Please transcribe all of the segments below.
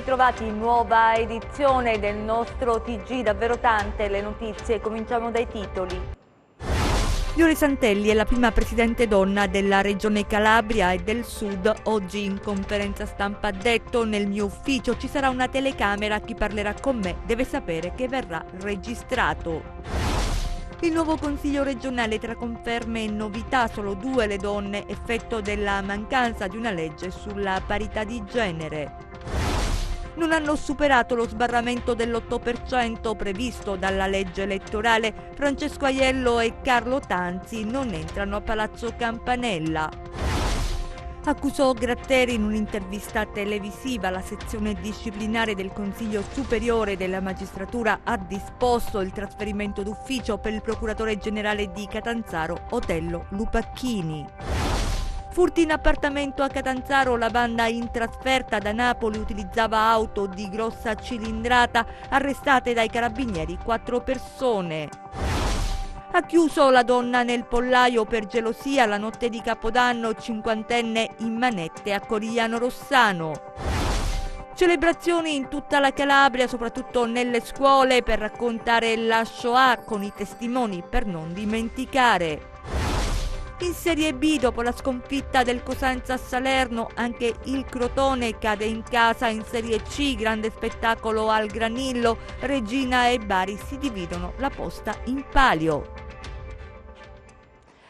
ritrovati in nuova edizione del nostro TG, davvero tante le notizie, cominciamo dai titoli. Iole Santelli è la prima presidente donna della regione Calabria e del Sud. Oggi in conferenza stampa ha detto: nel mio ufficio ci sarà una telecamera, chi parlerà con me deve sapere che verrà registrato. Il nuovo Consiglio regionale tra conferme e novità, solo 2 le donne, effetto della mancanza di una legge sulla parità di genere. Non hanno superato lo sbarramento dell'8% previsto dalla legge elettorale. Francesco Aiello e Carlo Tanzi non entrano a Palazzo Campanella. Accusò Gratteri in un'intervista televisiva. La sezione disciplinare del Consiglio Superiore della Magistratura ha disposto il trasferimento d'ufficio per il procuratore generale di Catanzaro, Otello Lupacchini. Furti in appartamento a Catanzaro, la banda in trasferta da Napoli utilizzava auto di grossa cilindrata, arrestate dai carabinieri 4 persone. Ha chiuso la donna nel pollaio per gelosia, la notte di Capodanno, 50enne in manette a Corigliano Rossano. Celebrazioni in tutta la Calabria, soprattutto nelle scuole, per raccontare la Shoah con i testimoni per non dimenticare. In Serie B, dopo la sconfitta del Cosenza a Salerno, anche il Crotone cade in casa. In Serie C, grande spettacolo al Granillo, Regina e Bari si dividono la posta in palio.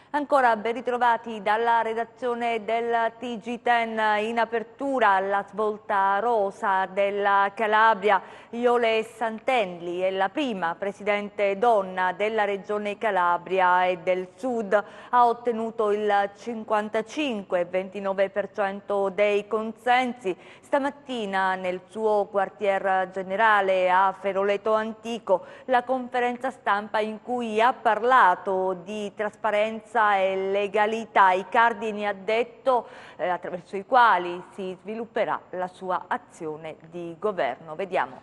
Ancora ben ritrovati dalla redazione del TG10. In apertura la svolta rosa della Calabria. Iole Santelli è la prima presidente donna della regione Calabria e del Sud, ha ottenuto il 55,29% dei consensi. Stamattina nel suo quartier generale a Feroleto Antico la conferenza stampa in cui ha parlato di trasparenza e legalità, i cardini, ha detto, attraverso i quali si svilupperà la sua azione di governo. Vediamo.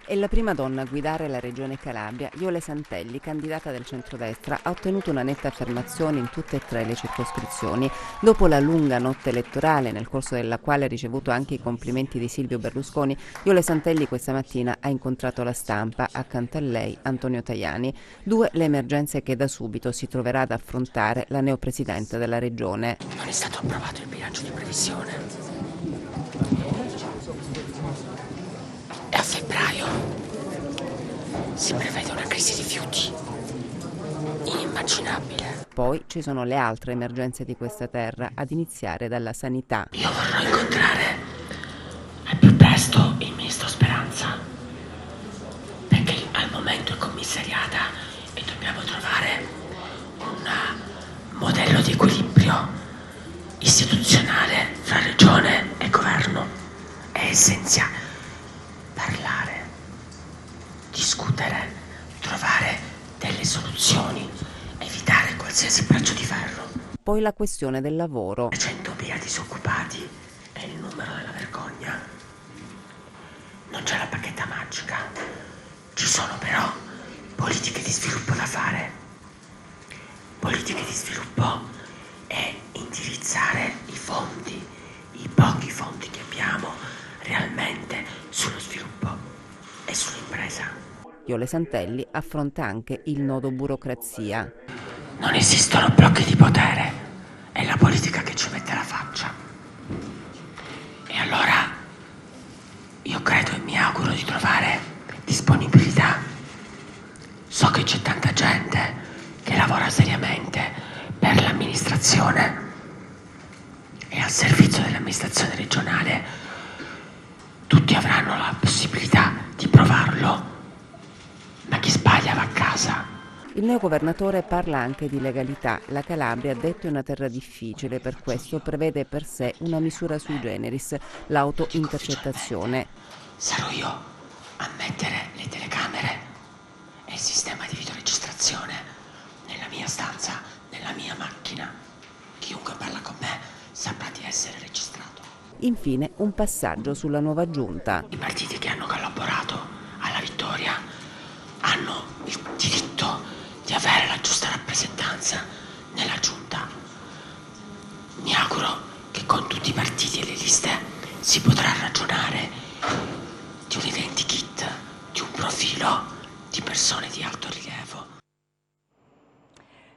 È la prima donna a guidare la regione Calabria. Iole Santelli, candidata del centrodestra, ha ottenuto una netta affermazione in tutte e 3 le circoscrizioni. Dopo la lunga notte elettorale, nel corso della quale ha ricevuto anche i complimenti di Silvio Berlusconi, Iole Santelli questa mattina ha incontrato la stampa, accanto a lei Antonio Tajani. 2 le emergenze che da subito si troverà ad affrontare la neopresidente della regione. Non è stato approvato il bilancio di previsione. E a febbraio si prevede una crisi di rifiuti inimmaginabile. Poi ci sono le altre emergenze di questa terra, ad iniziare dalla sanità. Io vorrò incontrare al più presto il ministro Speranza, perché al momento è commissariata e dobbiamo trovare un modello di equilibrio istituzionale fra regione e governo. È essenziale parlare, discutere, trovare delle soluzioni, evitare qualsiasi braccio di ferro. Poi la questione del lavoro. 100.000 disoccupati è il numero della vergogna. Non c'è la bacchetta magica, ci sono però politiche di sviluppo da fare. Politiche di sviluppo è indirizzare i fondi, i pochi fondi che abbiamo realmente sullo sviluppo e sull'impresa. Iole Santelli affronta anche il nodo burocrazia. Non esistono blocchi di potere, è la politica che ci mette la faccia. E allora io credo e mi auguro di trovare disponibilità. So che c'è tanta gente che lavora seriamente per l'amministrazione e al servizio dell'amministrazione regionale. Tutti avranno la possibilità di provarlo, ma chi sbaglia va a casa. Il neogovernatore parla anche di legalità. La Calabria, ha detto, è una terra difficile, per questo prevede per sé una misura sui generis, l'auto-intercettazione. Sarò io a mettere le telecamere e il sistema di videoregistrazione nella mia stanza, nella mia macchina. Chiunque parla con me saprà di essere registrato. Infine un passaggio sulla nuova giunta. I partiti che hanno collaborato alla vittoria hanno il diritto di avere la giusta rappresentanza nella giunta. Mi auguro che con tutti i partiti e le liste si potrà ragionare di un identikit, di un profilo di persone di alto rilievo.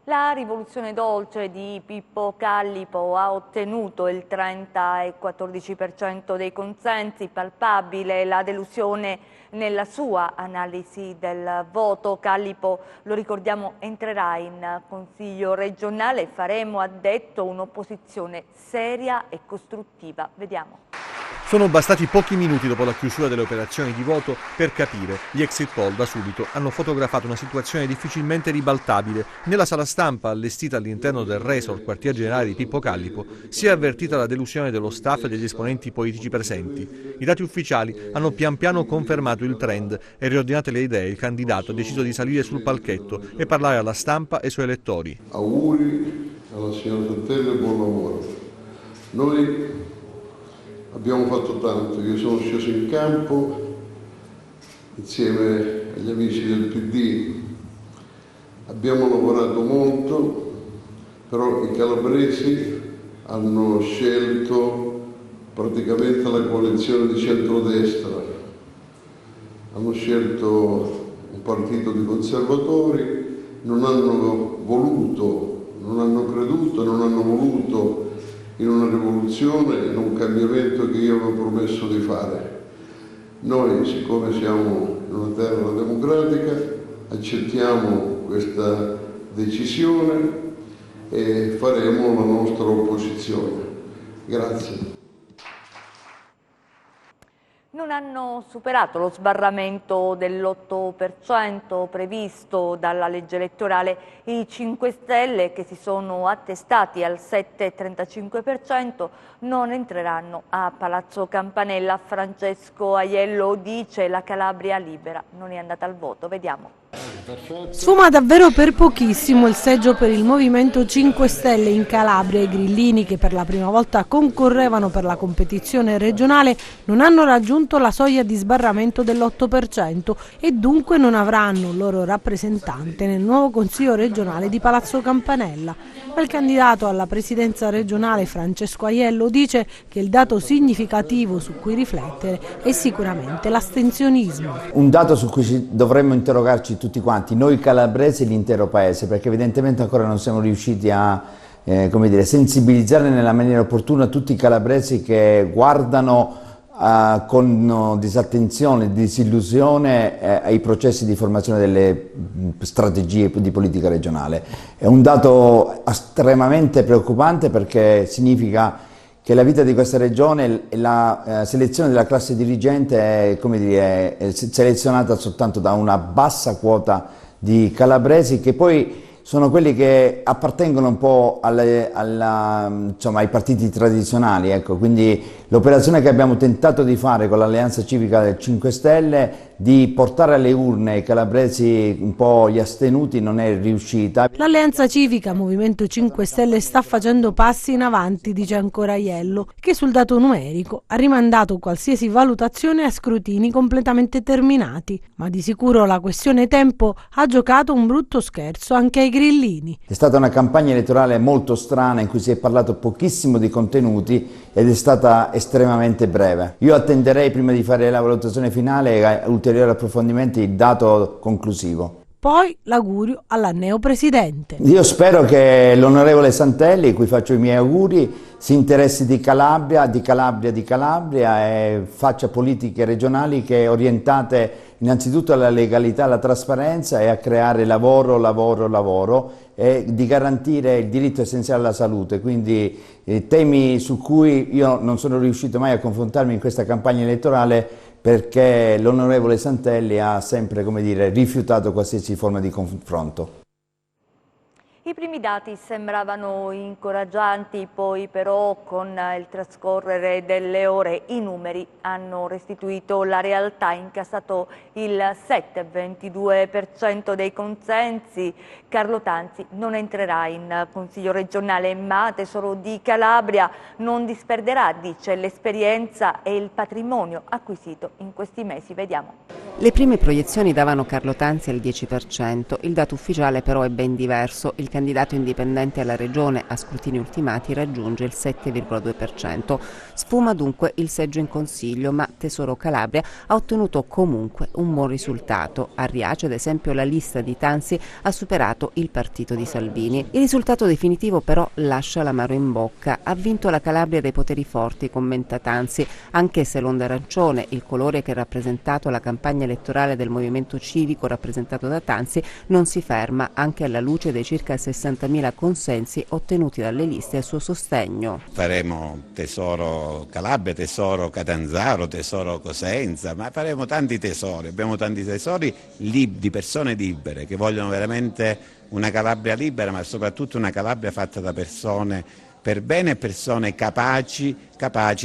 La rivoluzione dolce di Pippo Callipo ha ottenuto il 30,14% dei consensi, palpabile la delusione nella sua analisi del voto. Callipo, lo ricordiamo, entrerà in Consiglio regionale. Faremo, ha detto, un'opposizione seria e costruttiva. Vediamo. Sono bastati pochi minuti dopo la chiusura delle operazioni di voto per capire. Gli exit poll da subito hanno fotografato una situazione difficilmente ribaltabile. Nella sala stampa allestita all'interno del resort quartier generale di Pippo Callipo si è avvertita la delusione dello staff e degli esponenti politici presenti. I dati ufficiali hanno pian piano confermato il trend e, riordinate le idee, il candidato ha deciso di salire sul palchetto e parlare alla stampa e ai suoi elettori. Auguri alla signora Santelli e buon lavoro. Noi abbiamo fatto tanto, io sono sceso in campo insieme agli amici del PD, abbiamo lavorato molto, però i calabresi hanno scelto praticamente la coalizione di centrodestra, hanno scelto un partito di conservatori, non hanno voluto, non hanno creduto, non hanno voluto in una rivoluzione, in un cambiamento che io avevo promesso di fare. Noi, siccome siamo in una terra democratica, accettiamo questa decisione e faremo la nostra opposizione. Grazie. Non hanno superato lo sbarramento dell'8% previsto dalla legge elettorale i 5 Stelle, che si sono attestati al 7,35%, non entreranno a Palazzo Campanella. Francesco Aiello dice: la Calabria libera non è andata al voto. Vediamo. Sfuma davvero per pochissimo il seggio per il Movimento 5 Stelle in Calabria. I grillini, che per la prima volta concorrevano per la competizione regionale, non hanno raggiunto la soglia di sbarramento dell'8% e dunque non avranno il loro rappresentante nel nuovo Consiglio regionale di Palazzo Campanella. Ma il candidato alla presidenza regionale Francesco Aiello dice che il dato significativo su cui riflettere è sicuramente l'astensionismo. Un dato su cui dovremmo interrogarci tutti quanti, noi calabresi e l'intero paese, perché evidentemente ancora non siamo riusciti a sensibilizzare nella maniera opportuna tutti i calabresi che guardano con disattenzione, disillusione ai processi di formazione delle strategie di politica regionale. È un dato estremamente preoccupante, perché significa che la vita di questa regione e la selezione della classe dirigente è selezionata soltanto da una bassa quota di calabresi, che poi sono quelli che appartengono un po' ai partiti tradizionali. Ecco. Quindi l'operazione che abbiamo tentato di fare con l'Alleanza Civica del 5 Stelle, di portare alle urne i calabresi un po' gli astenuti, non è riuscita. L'Alleanza Civica Movimento 5 Stelle sta facendo passi in avanti, dice ancora Aiello, che sul dato numerico ha rimandato qualsiasi valutazione a scrutini completamente terminati. Ma di sicuro la questione tempo ha giocato un brutto scherzo anche ai grillini. È stata una campagna elettorale molto strana, in cui si è parlato pochissimo di contenuti ed è stata estremamente breve. Io attenderei, prima di fare la valutazione finale, ulteriori approfondimenti, il dato conclusivo. Poi l'augurio alla neopresidente. Io spero che l'onorevole Santelli, cui faccio i miei auguri, si interessi di Calabria e faccia politiche regionali che orientate innanzitutto alla legalità, alla trasparenza e a creare lavoro e di garantire il diritto essenziale alla salute. Quindi temi su cui io non sono riuscito mai a confrontarmi in questa campagna elettorale, perché l'onorevole Santelli ha sempre, rifiutato qualsiasi forma di confronto. I primi dati sembravano incoraggianti, poi però con il trascorrere delle ore i numeri hanno restituito la realtà. Incassato il 7,22% dei consensi, Carlo Tanzi non entrerà in Consiglio regionale, ma Tesoro di Calabria non disperderà, dice, l'esperienza e il patrimonio acquisito in questi mesi. Vediamo. Le prime proiezioni davano Carlo Tanzi al 10%, il dato ufficiale però è ben diverso. Il candidato indipendente alla regione a scrutini ultimati raggiunge il 7,2%. Sfuma dunque il seggio in Consiglio, ma Tesoro Calabria ha ottenuto comunque un buon risultato. A Riace, ad esempio, la lista di Tanzi ha superato il partito di Salvini. Il risultato definitivo però lascia l'amaro in bocca. Ha vinto la Calabria dei poteri forti, commenta Tanzi, anche se l'onda arancione, il colore che ha rappresentato la campagna elettorale del movimento civico rappresentato da Tanzi, non si ferma anche alla luce dei circa 60.000 consensi ottenuti dalle liste a suo sostegno. Faremo Tesoro Calabria, Tesoro Catanzaro, Tesoro Cosenza, ma faremo tanti tesori, abbiamo tanti tesori di persone libere che vogliono veramente una Calabria libera, ma soprattutto una Calabria fatta da persone per bene e persone capaci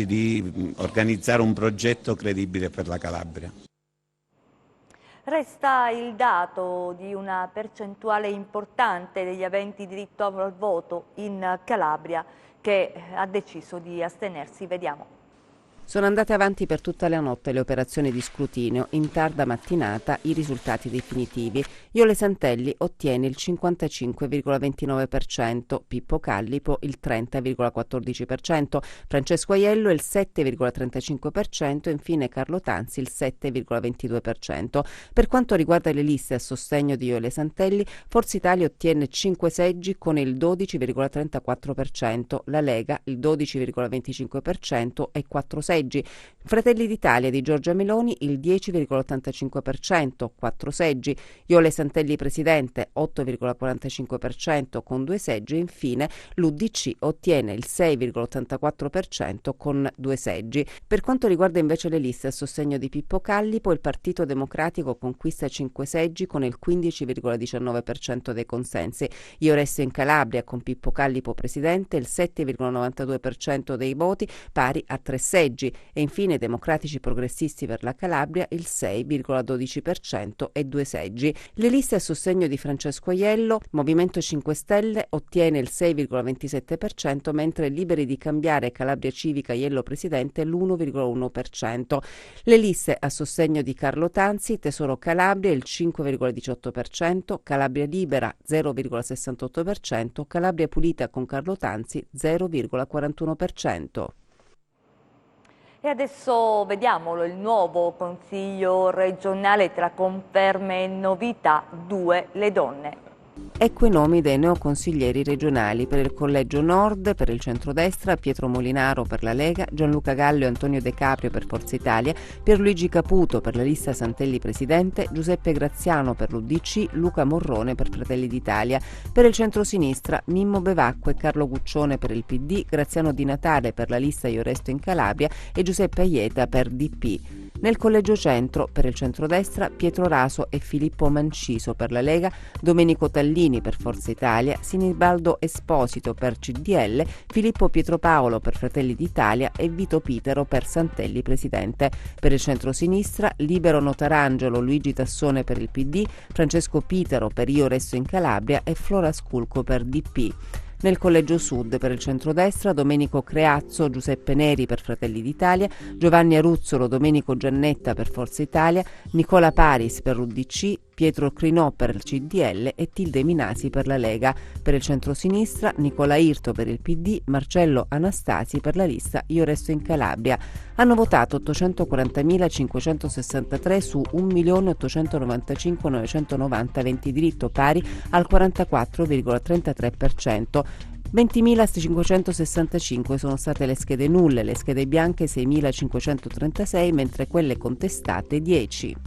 di organizzare un progetto credibile per la Calabria. Resta il dato di una percentuale importante degli aventi diritto al voto in Calabria che ha deciso di astenersi. Vediamo. Sono andate avanti per tutta la notte le operazioni di scrutinio, in tarda mattinata i risultati definitivi. Iole Santelli ottiene il 55,29%, Pippo Callipo il 30,14%, Francesco Aiello il 7,35% e infine Carlo Tanzi il 7,22%. Per quanto riguarda le liste a sostegno di Iole Santelli, Forza Italia ottiene 5 seggi con il 12,34%, la Lega il 12,25% e 4 seggi. Fratelli d'Italia di Giorgia Meloni il 10,85%, 4 seggi. Iole Santelli presidente 8,45% con 2 seggi e infine l'UDC ottiene il 6,84% con 2 seggi. Per quanto riguarda invece le liste a sostegno di Pippo Callipo, il Partito Democratico conquista 5 seggi con il 15,19% dei consensi. Io resto in Calabria con Pippo Callipo presidente il 7,92% dei voti, pari a 3 seggi. E infine Democratici Progressisti per la Calabria il 6,12% e 2 seggi. Le liste a sostegno di Francesco Aiello, Movimento 5 Stelle ottiene il 6,27%, mentre Liberi di Cambiare Calabria Civica Aiello Presidente l'1,1%. Le liste a sostegno di Carlo Tanzi, Tesoro Calabria il 5,18%, Calabria Libera 0,68%, Calabria Pulita con Carlo Tanzi 0,41%. E adesso vediamolo, il nuovo Consiglio regionale tra conferme e novità, 2 le donne. Ecco i nomi dei neoconsiglieri regionali. Per il Collegio Nord, per il centrodestra, Pietro Molinaro per la Lega, Gianluca Gallo e Antonio De Caprio per Forza Italia, Pierluigi Caputo per la lista Santelli Presidente, Giuseppe Graziano per l'UDC, Luca Morrone per Fratelli d'Italia. Per il centrosinistra, Mimmo Bevacqua e Carlo Guccione per il PD, Graziano Di Natale per la lista Io Resto in Calabria e Giuseppe Aieta per DP. Nel Collegio Centro, per il centrodestra, Pietro Raso e Filippo Manciso per la Lega, Domenico Tallini per Forza Italia, Sinibaldo Esposito per CDL, Filippo Pietropaolo per Fratelli d'Italia e Vito Pitero per Santelli Presidente. Per il centrosinistra, Libero Notarangelo, Luigi Tassone per il PD, Francesco Pitero per Io Resto in Calabria e Flora Sculco per DP. Nel Collegio Sud, per il centrodestra, Domenico Creazzo, Giuseppe Neri per Fratelli d'Italia, Giovanni Aruzzolo, Domenico Giannetta per Forza Italia, Nicola Paris per UDC, Pietro Crinò per il CDL e Tilde Minasi per la Lega. Per il centrosinistra, Nicola Irto per il PD, Marcello Anastasi per la lista Io Resto in Calabria. Hanno votato 840.563 su 1.895.990 aventi diritto, pari al 44,33%. 20.565 sono state le schede nulle, le schede bianche 6.536, mentre quelle contestate 10.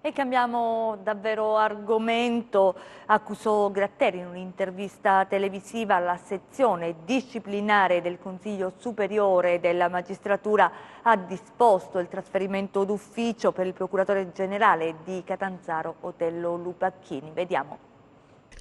E cambiamo davvero argomento. Accusò Gratteri in un'intervista televisiva alla sezione disciplinare del Consiglio Superiore della Magistratura ha disposto il trasferimento d'ufficio per il procuratore generale di Catanzaro Otello Lupacchini. Vediamo.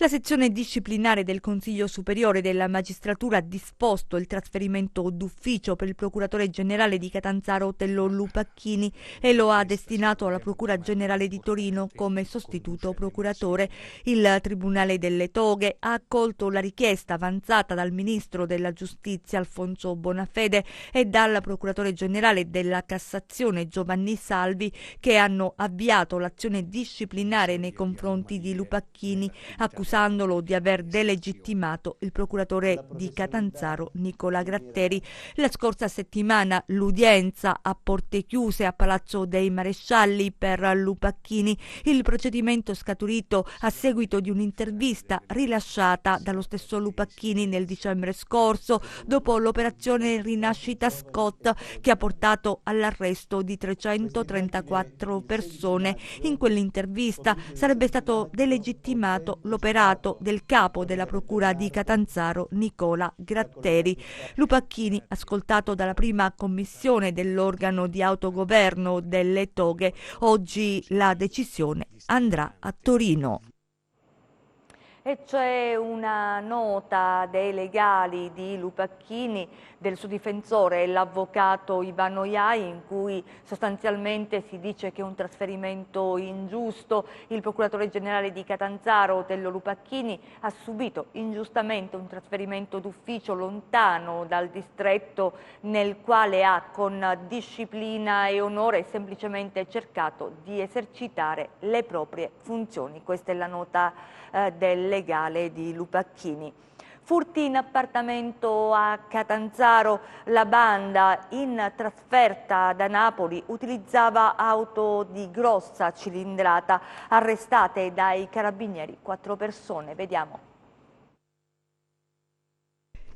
La sezione disciplinare del Consiglio Superiore della Magistratura ha disposto il trasferimento d'ufficio per il procuratore generale di Catanzaro Otello Lupacchini e lo ha destinato alla Procura Generale di Torino come sostituto procuratore. Il Tribunale delle Toghe ha accolto la richiesta avanzata dal Ministro della Giustizia Alfonso Bonafede e dal Procuratore Generale della Cassazione Giovanni Salvi, che hanno avviato l'azione disciplinare nei confronti di Lupacchini, accusato accusandolo di aver delegittimato il procuratore di Catanzaro Nicola Gratteri. La scorsa settimana l'udienza a porte chiuse a Palazzo dei Marescialli per Lupacchini. Il procedimento scaturito a seguito di un'intervista rilasciata dallo stesso Lupacchini nel dicembre scorso dopo l'operazione Rinascita Scott, che ha portato all'arresto di 334 persone. In quell'intervista sarebbe stato delegittimato l'operato del capo della procura di Catanzaro Nicola Gratteri. Lupacchini, ascoltato dalla prima commissione dell'organo di autogoverno delle Toghe, oggi la decisione andrà a Torino. E c'è una nota dei legali di Lupacchini, del suo difensore, l'avvocato Ivano Iai, in cui sostanzialmente si dice che è un trasferimento ingiusto. Il procuratore generale di Catanzaro, Otello Lupacchini, ha subito ingiustamente un trasferimento d'ufficio lontano dal distretto nel quale ha con disciplina e onore semplicemente cercato di esercitare le proprie funzioni. Questa è la nota del legale di Lupacchini. Furti in appartamento a Catanzaro. La banda in trasferta da Napoli utilizzava auto di grossa cilindrata. Arrestate dai carabinieri 4 persone. Vediamo.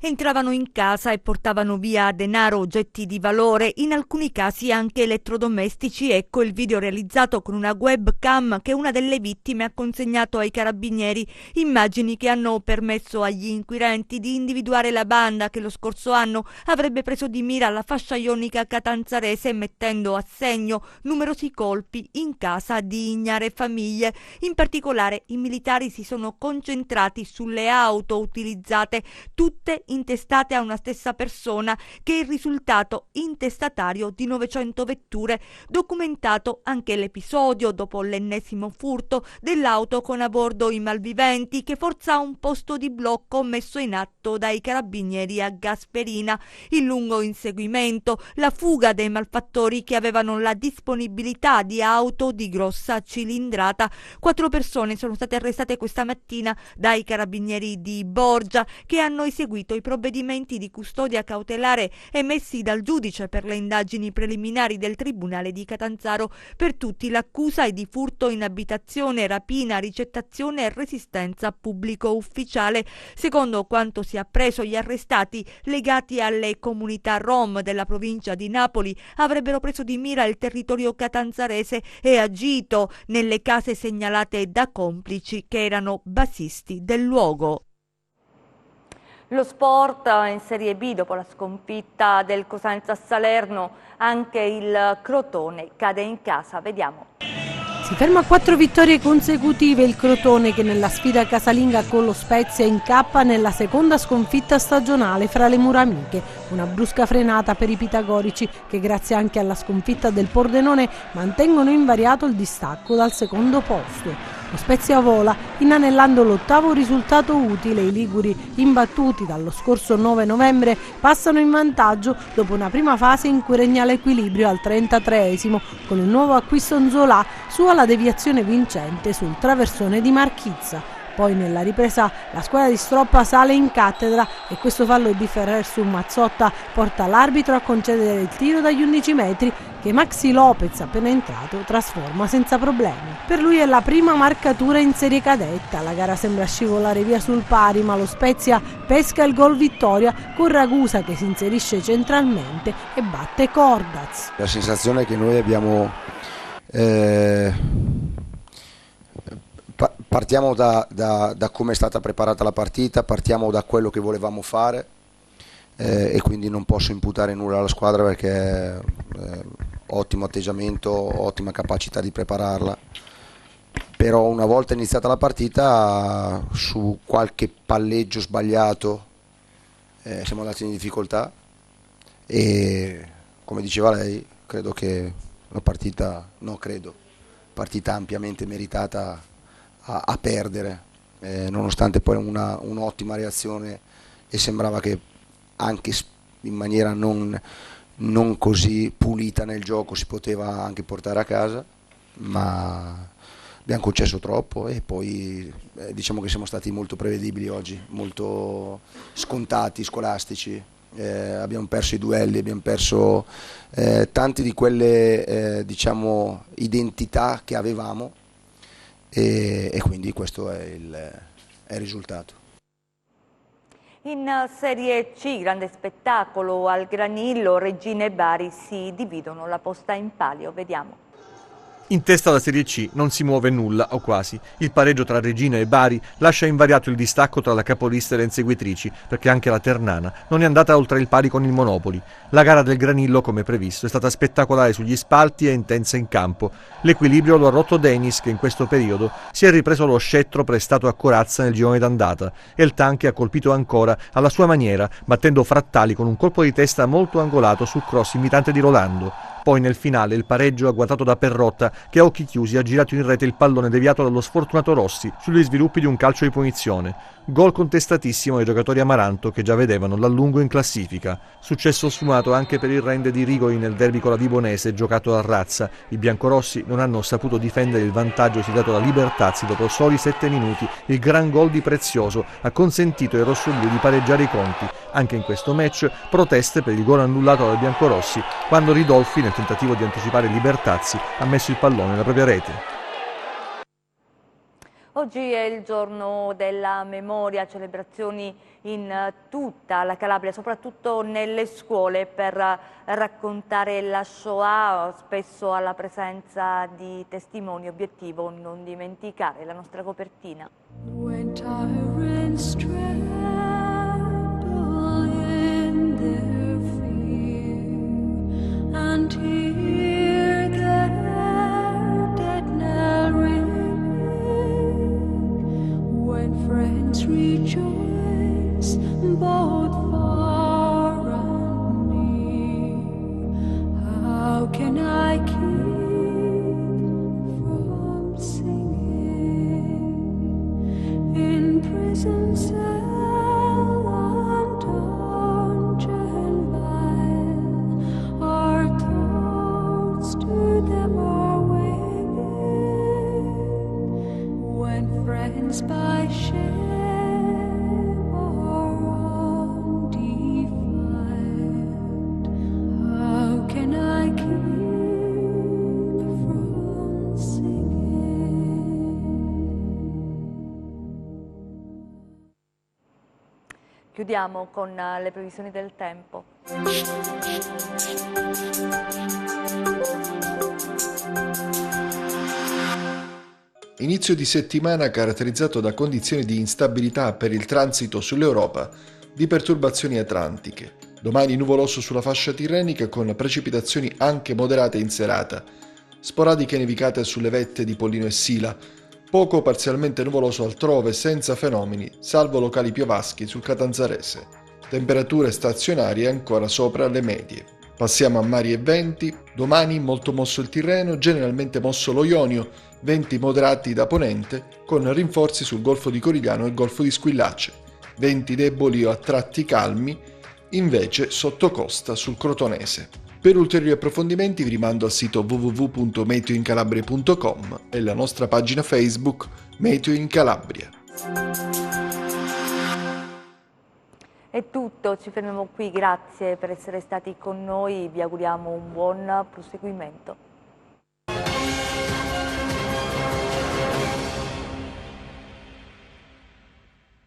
Entravano in casa e portavano via denaro, oggetti di valore, in alcuni casi anche elettrodomestici. Ecco il video realizzato con una webcam che una delle vittime ha consegnato ai carabinieri, immagini che hanno permesso agli inquirenti di individuare la banda che lo scorso anno avrebbe preso di mira la fascia ionica catanzarese, mettendo a segno numerosi colpi in casa di ignare famiglie. In particolare i militari si sono concentrati sulle auto utilizzate, tutte intestate a una stessa persona, che è il risultato intestatario di 900 vetture. Documentato anche l'episodio, dopo l'ennesimo furto, dell'auto con a bordo i malviventi, che forza un posto di blocco messo in atto dai carabinieri a Gasperina. Il lungo inseguimento, la fuga dei malfattori che avevano la disponibilità di auto di grossa cilindrata. 4 persone sono state arrestate questa mattina dai carabinieri di Borgia, che hanno eseguito i provvedimenti di custodia cautelare emessi dal giudice per le indagini preliminari del Tribunale di Catanzaro. Per tutti l'accusa è di furto in abitazione, rapina, ricettazione e resistenza pubblico ufficiale. Secondo quanto si è appreso, gli arrestati, legati alle comunità rom della provincia di Napoli, avrebbero preso di mira il territorio catanzarese e agito nelle case segnalate da complici che erano basisti del luogo. Lo sport in Serie B, dopo la sconfitta del Cosenza a Salerno, anche il Crotone cade in casa. Vediamo. Si ferma a 4 vittorie consecutive il Crotone, che nella sfida casalinga con lo Spezia incappa nella seconda sconfitta stagionale fra le mura amiche. Una brusca frenata per i pitagorici, che grazie anche alla sconfitta del Pordenone mantengono invariato il distacco dal secondo posto. Lo Spezia vola, inanellando l'8° risultato utile. I liguri, imbattuti dallo scorso 9 novembre, passano in vantaggio dopo una prima fase in cui regna l'equilibrio al 33esimo, con il nuovo acquisto Nzola su alla deviazione vincente sul traversone di Marchizza. Poi nella ripresa la squadra di Stroppa sale in cattedra e questo fallo di Ferrer su Mazzotta porta l'arbitro a concedere il tiro dagli 11 metri che Maxi Lopez, appena entrato, trasforma senza problemi. Per lui è la prima marcatura in serie cadetta. La gara sembra scivolare via sul pari, ma lo Spezia pesca il gol vittoria con Ragusa, che si inserisce centralmente e batte Cordaz. La sensazione è che noi abbiamo partiamo da come è stata preparata la partita, partiamo da quello che volevamo fare e quindi non posso imputare nulla alla squadra, perché ottimo atteggiamento, ottima capacità di prepararla. Però una volta iniziata la partita, su qualche palleggio sbagliato siamo andati in difficoltà e, come diceva lei, credo che la partita, partita ampiamente meritata a perdere, nonostante poi un'ottima reazione, e sembrava che anche in maniera non così pulita nel gioco si poteva anche portare a casa, ma abbiamo concesso troppo e poi diciamo che siamo stati molto prevedibili oggi, molto scontati, scolastici. Abbiamo perso i duelli, abbiamo perso tante di quelle diciamo, identità che avevamo e quindi questo è il risultato. In Serie C, grande spettacolo al Granillo, Reggina e Bari si dividono la posta in palio, vediamo. In testa alla Serie C non si muove nulla, o quasi. Il pareggio tra Reggina e Bari lascia invariato il distacco tra la capolista e le inseguitrici, perché anche la Ternana non è andata oltre il pari con il Monopoli. La gara del Granillo, come previsto, è stata spettacolare sugli spalti e intensa in campo. L'equilibrio lo ha rotto Denis, che in questo periodo si è ripreso lo scettro prestato a Corazza nel girone d'andata, e il Tanche ha colpito ancora alla sua maniera, battendo Frattali con un colpo di testa molto angolato sul cross imitante di Rolando. Poi nel finale il pareggio agguatato da Perrotta, che a occhi chiusi ha girato in rete il pallone deviato dallo sfortunato Rossi sugli sviluppi di un calcio di punizione. Gol contestatissimo ai giocatori Amaranto, che già vedevano l'allungo in classifica. Successo sfumato anche per il rende di Rigoli nel derby con la Vibonese giocato a Razza. I biancorossi non hanno saputo difendere il vantaggio esitato da Libertazzi dopo soli 7 minuti. Il gran gol di Prezioso ha consentito ai rossoblu di pareggiare i conti. Anche in questo match proteste per il gol annullato dai biancorossi, quando Ridolfi, nel tentativo di anticipare Libertazzi, ha messo il pallone nella propria rete. Oggi è il giorno della memoria, celebrazioni in tutta la Calabria, soprattutto nelle scuole, per raccontare la Shoah, spesso alla presenza di testimoni. Obiettivo: non dimenticare. La nostra copertina. Friends rejoice, both far and near. How can I keep from singing? In prison cell and dungeon vile, our thoughts to them are winging. When friends by shame Chiudiamo con le previsioni del tempo. Inizio di settimana caratterizzato da condizioni di instabilità per il transito sull'Europa di perturbazioni atlantiche. Domani nuvoloso sulla fascia tirrenica con precipitazioni anche moderate in serata. Sporadiche nevicate sulle vette di Pollino e Sila. Poco o parzialmente nuvoloso altrove senza fenomeni, salvo locali piovaschi sul Catanzarese. Temperature stazionarie ancora sopra le medie. Passiamo a mari e venti. Domani molto mosso il Tirreno, generalmente mosso lo Ionio, venti moderati da ponente, con rinforzi sul Golfo di Corigliano e Golfo di Squillace. Venti deboli o a tratti calmi, invece sotto costa sul Crotonese. Per ulteriori approfondimenti vi rimando al sito www.meteoincalabria.com e alla nostra pagina Facebook Meteo in Calabria. È tutto, ci fermiamo qui, grazie per essere stati con noi, vi auguriamo un buon proseguimento.